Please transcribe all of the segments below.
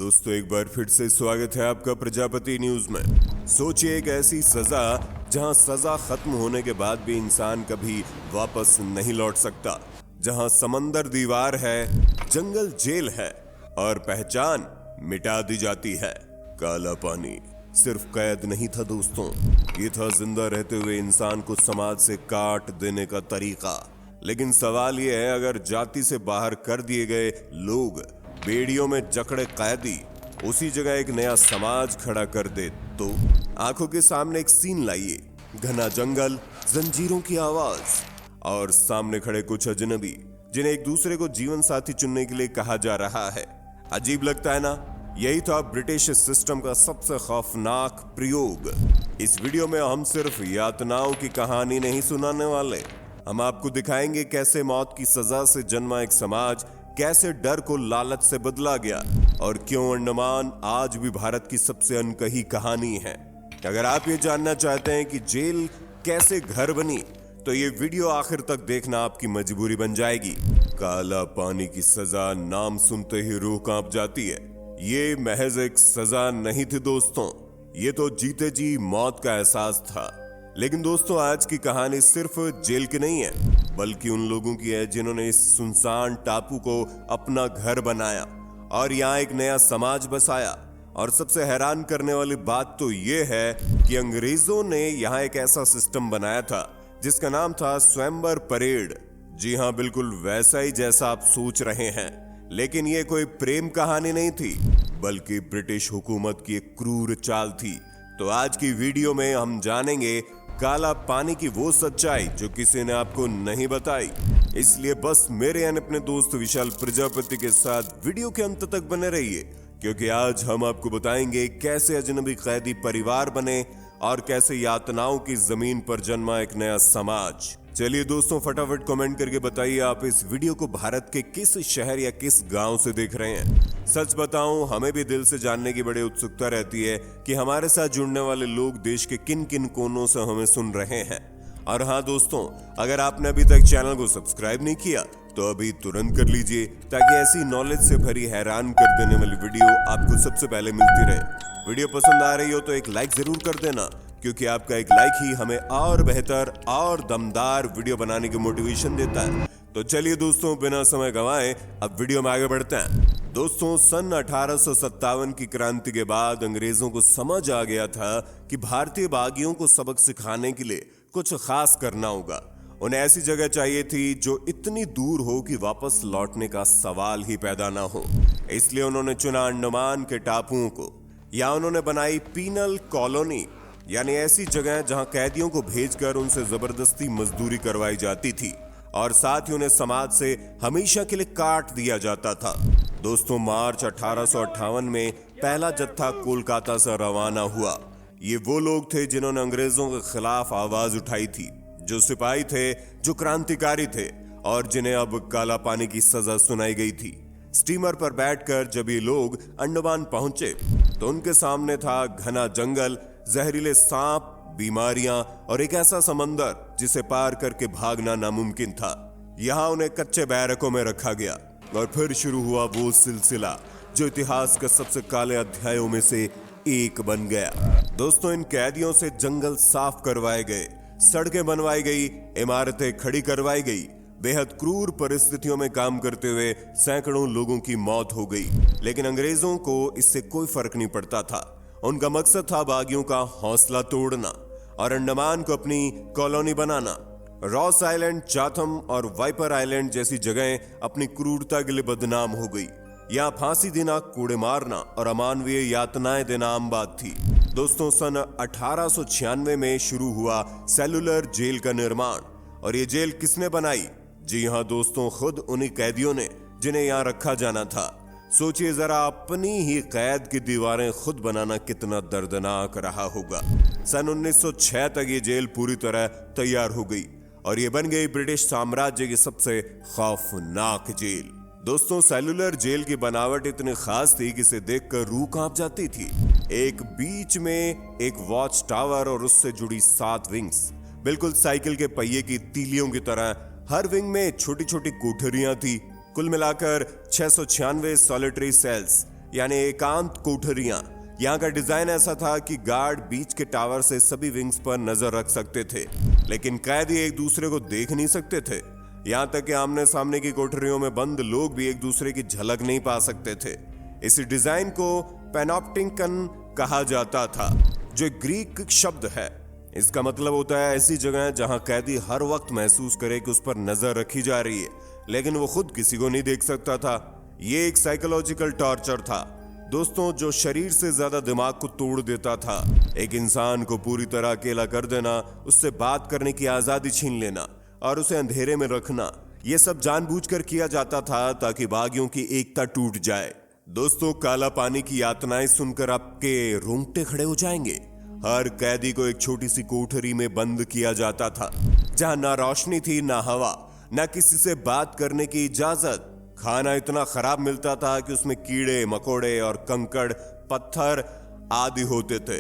दोस्तों एक बार फिर से स्वागत है आपका प्रजापति न्यूज में। सोचिए एक ऐसी सजा जहां सजा खत्म होने के बाद भी इंसान कभी वापस नहीं लौट सकता, जहां समंदर दीवार है, जंगल जेल है और पहचान मिटा दी जाती है। काला पानी सिर्फ कैद नहीं था दोस्तों, ये था जिंदा रहते हुए इंसान को समाज से काट देने का तरीका। लेकिन सवाल ये है, अगर जाति से बाहर कर दिए गए लोग बेड़ियों में जकड़े कैदी उसी जगह एक नया समाज खड़ा कर दे तो? आंखों के सामने एक सीन लाइए, घना जंगल, जंजीरों की आवाज और सामने खड़े कुछ अजनबी जिन्हें एक दूसरे को जीवन साथी चुनने के लिए कहा जा रहा है। अजीब लगता है ना? यही था ब्रिटिश सिस्टम का सबसे खौफनाक प्रयोग। इस वीडियो में हम सिर्फ यातनाओं की कहानी नहीं सुनाने वाले, हम आपको दिखाएंगे कैसे मौत की सजा से जन्मा एक समाज कैसे डर को लालच से बदला गया और क्यों अंडमान आज भी भारत की सबसे अनकही कहानी है। अगर आप ये जानना चाहते हैं कि जेल कैसे घर बनी तो ये वीडियो आखिर तक देखना आपकी मजबूरी बन जाएगी। काला पानी की सजा नाम सुनते ही रूह कांप जाती है। ये महज एक सजा नहीं थी दोस्तों, ये तो जीते जी मौत का एहसास था। लेकिन दोस्तों आज की कहानी सिर्फ जेल की नहीं है, बल्कि उन लोगों की है जिन्होंने इस सुनसान टापू को अपना घर बनाया और यहाँ एक नया समाज बसाया। और सबसे हैरान करने वाली बात तो ये है कि अंग्रेजों ने यहाँ एक ऐसा सिस्टम बनाया था जिसका नाम था स्वयंवर परेड। जी हाँ, बिल्कुल वैसा ही जैसा आप सोच रहे हैं। लेकिन ये कोई प्रेम कहानी नहीं थी, बल्कि ब्रिटिश हुकूमत की एक क्रूर चाल थी। तो आज की वीडियो में हम जानेंगे काला पानी की वो सच्चाई जो किसी ने आपको नहीं बताई। इसलिए बस मेरे यानी अपने दोस्त विशाल प्रजापति के साथ वीडियो के अंत तक बने रहिए, क्योंकि आज हम आपको बताएंगे कैसे अजनबी कैदी परिवार बने और कैसे यातनाओं की जमीन पर जन्मा एक नया समाज। चलिए दोस्तों फटाफट कमेंट करके बताइए आप इस वीडियो को भारत के किस शहर या किस गांव से देख रहे हैं। सच बताऊं, हमें भी दिल से जानने की बड़ी उत्सुकता रहती है कि हमारे साथ जुड़ने वाले लोग देश के किन किन कोनों से हमें सुन रहे हैं। और हाँ दोस्तों, अगर आपने अभी तक चैनल को सब्सक्राइब नहीं किया तो अभी तुरंत कर लीजिए, ताकि ऐसी नॉलेज से भरी हैरान कर देने वाली वीडियो आपको सबसे पहले मिलती रहे। वीडियो पसंद आ रही हो तो एक लाइक जरूर कर देना, क्योंकि आपका एक लाइक ही हमें और बेहतर और दमदार वीडियो बनाने की मोटिवेशन देता है। तो चलिए दोस्तों बिना समय गंवाए अब वीडियो में आगे बढ़ते हैं। दोस्तों सन 1857 की क्रांति के बाद अंग्रेजों को समझ आ गया था कि भारतीय बागियों को सबक सिखाने के लिए कुछ खास करना होगा। उन्हें ऐसी जगह चाहिए थी जो इतनी दूर हो कि वापस लौटने का सवाल ही पैदा ना हो। इसलिए उन्होंने चुना अंडमान के टापुओं को। या उन्होंने बनाई पीनल कॉलोनी, यानी ऐसी जगह जहां कैदियों को भेजकर उनसे जबरदस्ती मजदूरी करवाई जाती थी और साथ ही उन्हें समाज से हमेशा के लिए काट दिया जाता था। दोस्तों मार्च 1858 में पहला जत्था कोलकाता से रवाना हुआ। ये वो लोग थे जिन्होंने अंग्रेजों के खिलाफ आवाज उठाई थी, जो सिपाही थे, जो क्रांतिकारी थे और जिन्हें अब काला पानी की सजा सुनाई गई थी। स्टीमर पर बैठकर जब ये लोग अंडमान पहुंचे तो उनके सामने था घना जंगल, जहरीले सांप, बीमारियां और एक ऐसा समंदर जिसे पार करके भागना नामुमकिन था। यहां उन्हें कच्चे बैरकों में रखा गया और फिर शुरू हुआ वो सिलसिला जो इतिहास के सबसे काले अध्यायों में से एक बन गया। दोस्तों इन कैदियों से जंगल साफ करवाए गए, सड़कें बनवाई गई, इमारतें खड़ी करवाई गई। बेहद क्रूर परिस्थितियों में काम करते हुए सैकड़ों लोगों की मौत हो गई, लेकिन अंग्रेजों को इससे कोई फर्क नहीं पड़ता था। उनका मकसद था बागियों का हौसला तोड़ना और अंडमान को अपनी कॉलोनी बनाना। रॉस आइलैंड, चाथम और वाइपर आइलैंड जैसी जगहें अपनी क्रूरता के लिए बदनाम हो गई। यहाँ फांसी देना, कूड़े मारना और अमानवीय यातनाएं देना आम बात थी। दोस्तों सन 1896 में शुरू हुआ सेलुलर जेल का निर्माण। और ये जेल किसने बनाई? जी हाँ दोस्तों, खुद उन्हीं कैदियों ने जिन्हें यहाँ रखा जाना था। सोचिए जरा, अपनी ही कैद की दीवारें खुद बनाना कितना दर्दनाक रहा होगा। सन 1906 तक ये जेल पूरी तरह तैयार हो गई और ये बन गई ब्रिटिश साम्राज्य की सबसे खौफनाक जेल। दोस्तों सेलुलर जेल की बनावट इतनी खास थी कि इसे देखकर रूह कांप जाती थी। एक बीच में एक वॉच टावर और उससे जुड़ी 7 विंग्स, बिल्कुल साइकिल के पहिए की तीलियों की तरह। हर विंग में छोटी छोटी कोठरियां थी। कुल मिलाकर 696 सॉलिटरी सेल्स यानी एकांत कोठरियां। यहाँ का डिजाइन ऐसा था कि गार्ड बीच के टावर से सभी विंग्स पर नजर रख सकते थे, लेकिन कैदी एक दूसरे को देख नहीं सकते थे। यहाँ तक कि आमने सामने की कोठरियों में बंद लोग भी एक दूसरे की झलक नहीं पा सकते थे। इस डिजाइन को पैनोप्टिकन कहा जाता था, जो ग्रीक शब्द है। इसका मतलब होता है ऐसी जगह जहां कैदी हर वक्त महसूस करे कि उस पर नजर रखी जा रही है, लेकिन वो खुद किसी को नहीं देख सकता था। ये एक साइकोलॉजिकल टॉर्चर था दोस्तों, जो शरीर से ज्यादा दिमाग को तोड़ देता था। एक इंसान को पूरी तरह अकेला कर देना, उससे बात करने की आजादी छीन लेना और उसे अंधेरे में रखना, ये सब जानबूझकर किया जाता था ताकि बागियों की एकता टूट जाए। दोस्तों, काला पानी की यातनाएं सुनकर आपके रोंगटे खड़े हो जाएंगे। हर कैदी को एक छोटी सी कोठरी में बंद किया जाता था, जहां ना रोशनी थी, ना हवा, ना किसी से बात करने की इजाजत। खाना इतना खराब मिलता था कि उसमें कीड़े मकोड़े और कंकड़ पत्थर आदि होते थे।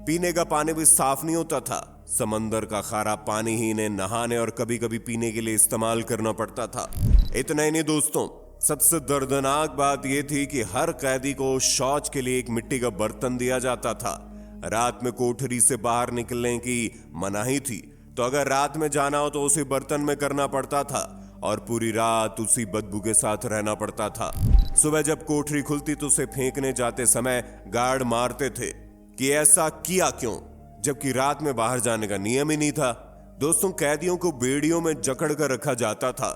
पीने का पानी भी साफ नहीं होता था। समंदर का खारा पानी ही इन्हें नहाने और कभी कभी पीने के लिए इस्तेमाल करना पड़ता था। इतना ही नहीं दोस्तों, सबसे दर्दनाक बात यह थी कि हर कैदी को शौच के लिए एक मिट्टी का बर्तन दिया जाता था। रात में कोठरी से बाहर निकलने की मनाही थी, तो अगर रात में जाना हो तो उसी बर्तन में करना पड़ता था और पूरी रात उसी बदबू के साथ रहना पड़ता था। सुबह जब कोठरी खुलती तो उसे फेंकने जाते समय गार्ड मारते थे कि ऐसा किया क्यों, जबकि रात में बाहर जाने का नियम ही नहीं था। दोस्तों, कैदियों को बेड़ियों में जकड़ कर रखा जाता था।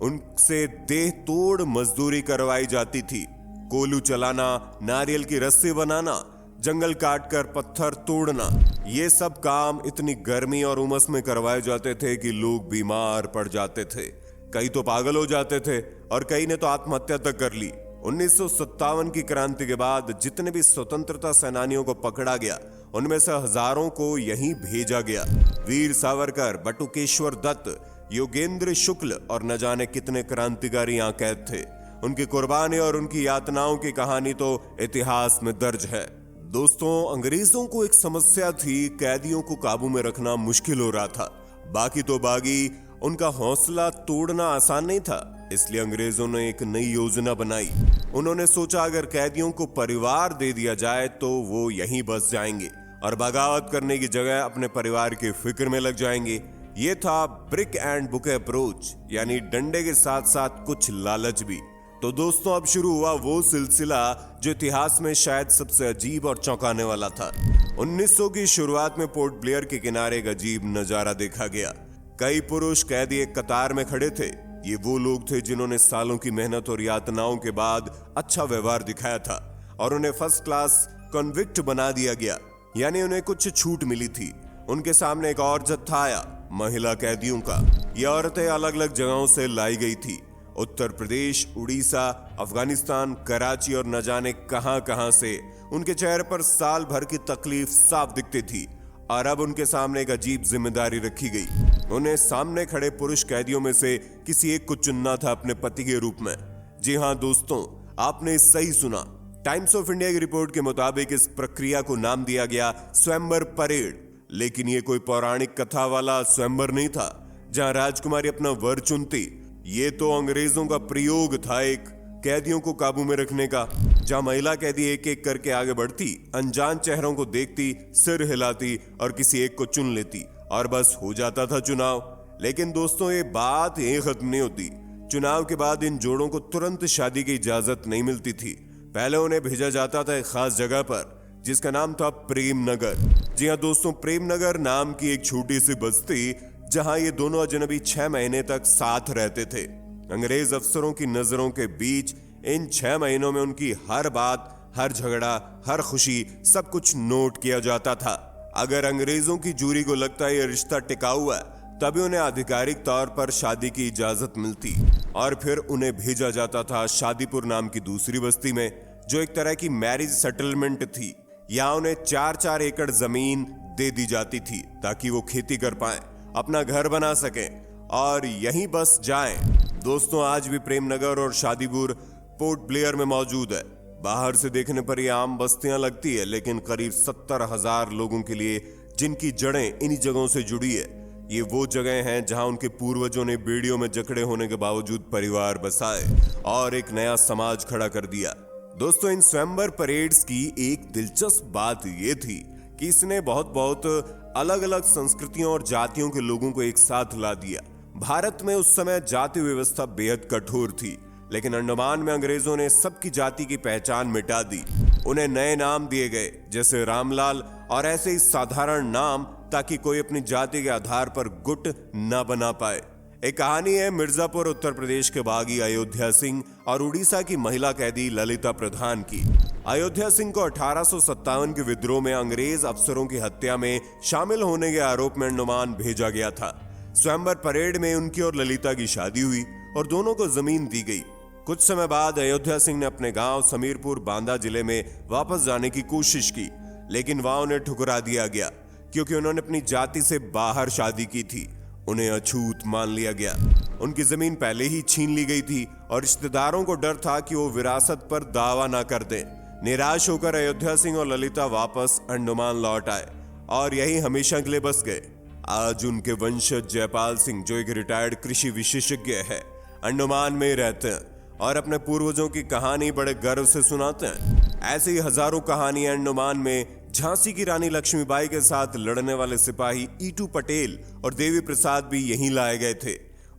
उनसे देह तोड़ मजदूरी करवाई जाती थी। कोलू चलाना, नारियल की रस्सी बनाना, जंगल काटकर पत्थर तोड़ना, ये सब काम इतनी गर्मी और उमस में करवाए जाते थे कि लोग बीमार पड़ जाते थे। कई तो पागल हो जाते थे और कई ने तो आत्महत्या तक कर ली। 1957 की क्रांति के बाद जितने भी स्वतंत्रता सेनानियों को पकड़ा गया, उनमें से हजारों को यहीं भेजा गया। वीर सावरकर, बटुकेश्वर दत्त, योगेंद्र शुक्ल और न जाने कितने क्रांतिकारी यहाँ कैद थे। उनकी कुर्बानी और उनकी यातनाओं की कहानी तो इतिहास में दर्ज है। दोस्तों, अंग्रेजों को एक समस्या थी, कैदियों को काबू में रखना मुश्किल हो रहा था। बाकी तो बागी, उनका हौसला तोड़ना आसान नहीं था। इसलिए अंग्रेजों ने एक नई योजना बनाई। उन्होंने सोचा अगर कैदियों को परिवार दे दिया जाए तो वो यहीं बस जाएंगे और बगावत करने की जगह अपने परिवार की फिक्र में लग जाएंगे। ये था ब्रिक एंड बुक अप्रोच, यानी डंडे के साथ साथ कुछ लालच भी। तो दोस्तों, अब शुरू हुआ वो सिलसिला जो इतिहास में शायद सबसे अजीब और चौंकाने वाला था। 1900 की शुरुआत में पोर्ट ब्लेयर के किनारे एक अजीब नजारा देखा गया। कई पुरुष कैदी एक कतार में खड़े थे। ये वो लोग थे जिन्होंने सालों की मेहनत और यातनाओं के बाद अच्छा व्यवहार दिखाया था और उन्हें फर्स्ट क्लास कन्विक्ट बना दिया गया, यानी उन्हें कुछ छूट मिली थी। उनके सामने एक और जत्था आया, महिला कैदियों का। ये औरतें अलग अलग जगहों से लाई गई थी। उत्तर प्रदेश, उड़ीसा, अफगानिस्तान, कराची और न जाने कहां से। उनके चेहरे पर साल भर की तकलीफ साफ दिखती थी और अब उनके सामने एक अजीब जिम्मेदारी रखी गई। उन्हें सामने खड़े पुरुष कैदियों में से किसी एक को चुनना था अपने पति के रूप में। जी हां दोस्तों, आपने सही सुना। टाइम्स ऑफ इंडिया की रिपोर्ट के मुताबिक इस प्रक्रिया को नाम दिया गया स्वयंवर परेड। लेकिन ये कोई पौराणिक कथा वाला स्वयंवर नहीं था जहां राजकुमारी अपना वर चुनती। ये तो अंग्रेजों का प्रयोग था, एक कैदियों को काबू में रखने का, जहां महिला कैदी एक एक करके आगे बढ़ती, अनजान चेहरों को देखती, सिर हिलाती और किसी एक को चुन लेती और बस हो जाता था चुनाव। लेकिन दोस्तों, ये बात यहीं खत्म नहीं होती। चुनाव के बाद इन जोड़ों को तुरंत शादी की इजाजत नहीं मिलती थी। पहले उन्हें भेजा जाता था एक खास जगह पर जिसका नाम था प्रेम नगर। जी हाँ दोस्तों, प्रेम नगर नाम की एक छोटी सी बस्ती जहां ये दोनों अजनबी 6 महीने तक साथ रहते थे। अंग्रेज अफसरों की नजरों के बीच इन 6 महीनों में उनकी हर बात, हर झगड़ा, हर खुशी, सब कुछ नोट किया जाता था। अगर अंग्रेजों की जूरी को लगता है ये रिश्ता टिकाऊ है, तभी उन्हें आधिकारिक तौर पर शादी की इजाजत मिलती और फिर उन्हें भेजा जाता था शादीपुर नाम की दूसरी बस्ती में, जो एक तरह की मैरिज सेटलमेंट थी। यहाँ उन्हें 4-4 एकड़ जमीन दे दी जाती थी ताकि वो खेती कर पाएं, अपना घर बना सकें और यहीं बस जाएं। दोस्तों, आज भी प्रेमनगर और शादीपुर पोर्ट ब्लेयर में मौजूद है। बाहर से देखने पर ये आम बस्तियां लगती है, लेकिन करीब 70,000 लोगों के लिए जिनकी जड़ें इन्हीं जगहों से जुड़ी है। ये वो जगह हैं जहां उनके पूर्वजों ने बेड़ियों में जकड़े होने के बावजूद परिवार बसाए और एक नया समाज खड़ा कर दिया। दोस्तों, इन स्वयंवर परेड्स की एक दिलचस्प बात ये थी कि इसने बहुत अलग अलग संस्कृतियों और जातियों के लोगों को एक साथ ला दिया। भारत में उस समय जाति व्यवस्था बेहद कठोर थी, लेकिन अंडमान में अंग्रेजों ने सबकी जाति की पहचान मिटा दी। उन्हें नए नाम दिए गए, जैसे रामलाल, और ऐसे ही साधारण नाम, ताकि कोई अपनी जाति के आधार पर गुट न बना पाए। एक कहानी है मिर्जापुर उत्तर प्रदेश के बागी अयोध्या सिंह और उड़ीसा की महिला कैदी ललिता प्रधान की। अयोध्या सिंह को 1857 के विद्रोह में अंग्रेज अफसरों की हत्या में शामिल होने के आरोप में अंडमान भेजा गया था। स्वयंवर परेड में उनकी और ललिता की शादी हुई और दोनों को जमीन दी गई। कुछ समय बाद अयोध्या सिंह ने अपने गांव समीरपुर बांदा जिले में वापस जाने की कोशिश की, लेकिन वहां उन्हें ठुकरा दिया गया क्योंकि उन्होंने अपनी जाति से बाहर शादी की थी। उन्हें अछूत मान लिया गया। उनकी जमीन पहले ही छीन ली गई थी और रिश्तेदारों को डर था कि वो विरासत पर दावा ना कर दें। निराश होकर अयोध्या सिंह और ललिता वापस अंडमान लौट आए और यही हमेशा के लिए बस गए। आज उनके वंशज जयपाल सिंह, जो एक रिटायर्ड कृषि विशेषज्ञ है, अंडमान में रहते हैं और अपने पूर्वजों की कहानी बड़े गर्व से सुनाते हैं। ऐसे ही हजारों कहानियां अंडमान में झांसी की रानी लक्ष्मीबाई के साथ लड़ने वाले सिपाही ईटू पटेल और देवी प्रसाद भी यहीं लाए गए थे।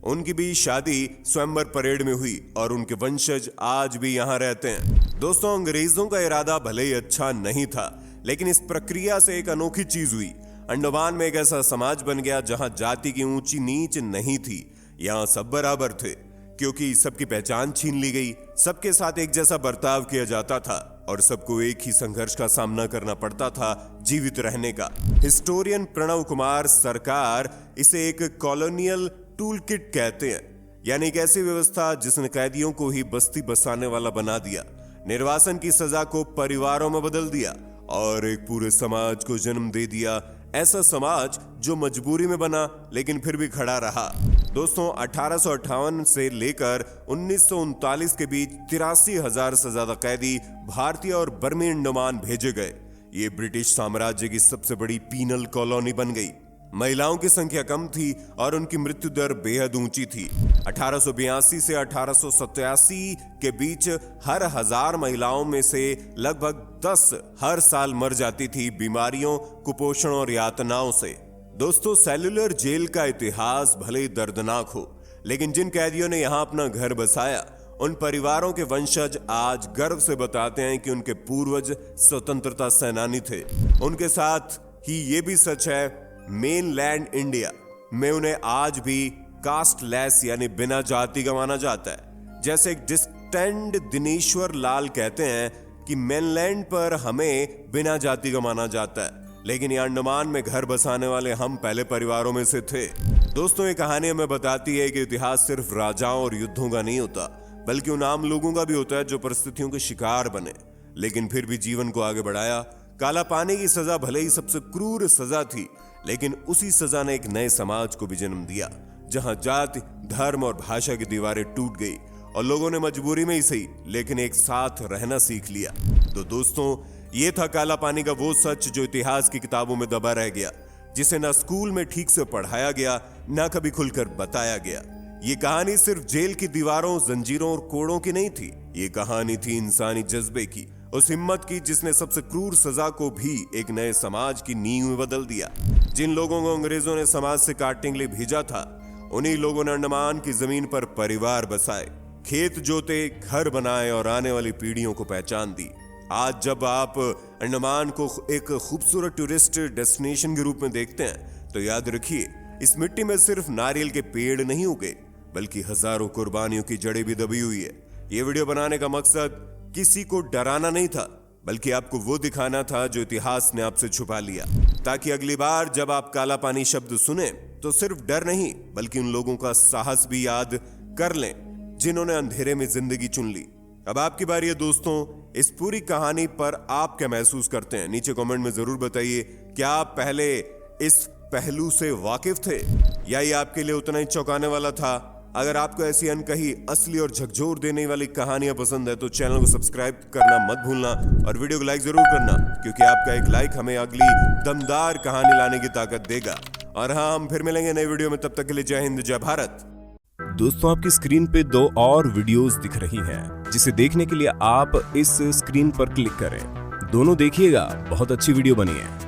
उनकी भी शादी स्वयंवर परेड में हुई और उनके वंशज आज भी यहाँ रहते हैं। दोस्तों, अंग्रेजों का इरादा भले ही अच्छा नहीं था, लेकिन इस प्रक्रिया से एक अनोखी चीज हुई। अंडमान में एक ऐसा समाज बन गया जहां जाति की ऊंची नीच नहीं थी। यहाँ सब बराबर थे क्योंकि सबकी पहचान छीन ली गई। सबके साथ एक जैसा बर्ताव किया जाता था और सबको एक ही संघर्ष का सामना करना पड़ता था, जीवित रहने का। हिस्टोरियन प्रणव कुमार सरकार इसे एक कॉलोनियल टूल किट कहते हैं, यानी एक ऐसी व्यवस्था जिसने कैदियों को ही बस्ती बसाने वाला बना दिया, निर्वासन की सजा को परिवारों में बदल दिया और एक पूरे समाज को जन्म दे दिया। ऐसा समाज जो मजबूरी में बना लेकिन फिर भी खड़ा रहा। दोस्तों, 1858 से लेकर 1939 के बीच 83,000 से ज्यादा कैदी भारतीय और बर्मी अंडमान भेजे गए। ये ब्रिटिश साम्राज्य की सबसे बड़ी पीनल कॉलोनी बन गई। महिलाओं की संख्या कम थी और उनकी मृत्यु दर बेहद ऊंची थी। 1882 से 1887 के बीच हर 1000 महिलाओं में से लगभग 10 हर साल मर जाती थी बीमारियों, कुपोषण और यातनाओं से। दोस्तों, सेल्युलर जेल का इतिहास भले ही दर्दनाक हो, लेकिन जिन कैदियों ने यहाँ अपना घर बसाया, उन परिवारों के वंशज आज गर्व से बताते हैं कि उनके पूर्वज स्वतंत्रता सेनानी थे। उनके साथ ही ये भी सच है, मेनलैंड इंडिया में उन्हें आज भी कास्टलेस यानी बिना जाति का माना जाता है। जैसे एक डिस्टेंड दिनेश्वर लाल कहते हैं कि मेनलैंड पर हमें बिना जाति का माना जाता है, लेकिन ये अंडमान में घर बसाने वाले हम पहले परिवारों में से थे। दोस्तों, ये कहानी हमें बताती है कि इतिहास सिर्फ राजाओं और युद्धों का नहीं होता, बल्कि उन आम लोगों का भी होता है जो परिस्थितियों के शिकार बने, लेकिन फिर भी जीवन को आगे बढ़ाया। काला पानी की सजा भले ही सबसे क्रूर सजा थी, लेकिन उसी सजा ने एक नए समाज को भी जन्म दिया, जहां जाति, धर्म और भाषा की दीवारें टूट गई और लोगों ने मजबूरी में ही सही, लेकिन एक साथ रहना सीख लिया। तो दोस्तों, ये था काला पानी का वो सच जो इतिहास की किताबों में दबा रह गया, जिसे ना स्कूल में ठीक से पढ़ाया गया, ना कभी खुलकर बताया गया। ये कहानी सिर्फ जेल की दीवारों, जंजीरों और कोड़ों की नहीं थी। ये कहानी थी इंसानी जज्बे की, उस हिम्मत की जिसने सबसे क्रूर सजा को भी एक नए समाज की नींव में बदल दिया। जिन लोगों को अंग्रेजों ने समाज से काटने के लिए भेजा था, उन्हीं लोगों ने अंडमान की जमीन पर परिवार बसाए, खेत जोते, घर बनाए और आने वाली पीढ़ियों को पहचान दी। आज जब आप अंडमान को एक खूबसूरत टूरिस्ट डेस्टिनेशन के रूप में देखते हैं, तो याद रखिए, इस मिट्टी में सिर्फ नारियल के पेड़ नहीं उगे, बल्कि हजारों कुर्बानियों की जड़ें भी दबी हुई है। ये वीडियो बनाने का मकसद किसी को डराना नहीं था, बल्कि आपको वो दिखाना था जो इतिहास ने आपसे छुपा लिया, ताकि अगली बार जब आप काला पानी शब्द सुने तो सिर्फ डर नहीं, बल्कि उन लोगों का साहस भी याद कर लें जिन्होंने अंधेरे में जिंदगी चुन ली। अब आपकी बारी है दोस्तों, इस पूरी कहानी पर आप क्या महसूस करते हैं? नीचे कमेंट में जरूर बताइए। क्या आप पहले इस पहलू से वाकिफ थे या ये आपके लिए उतना ही चौंकाने वाला था? अगर आपको ऐसी अनकही, असली और झकझोर देने वाली कहानियां पसंद है तो चैनल को सब्सक्राइब करना मत भूलना और वीडियो को लाइक जरूर करना, क्योंकि आपका एक लाइक हमें अगली दमदार कहानी लाने की ताकत देगा। और हाँ, हम फिर मिलेंगे नई वीडियो में, तब तक के लिए जय हिंद, जय भारत। दोस्तों, आपकी स्क्रीन पे 2 और वीडियोस दिख रही हैं, जिसे देखने के लिए आप इस स्क्रीन पर क्लिक करें। दोनों देखिएगा, बहुत अच्छी वीडियो बनी है।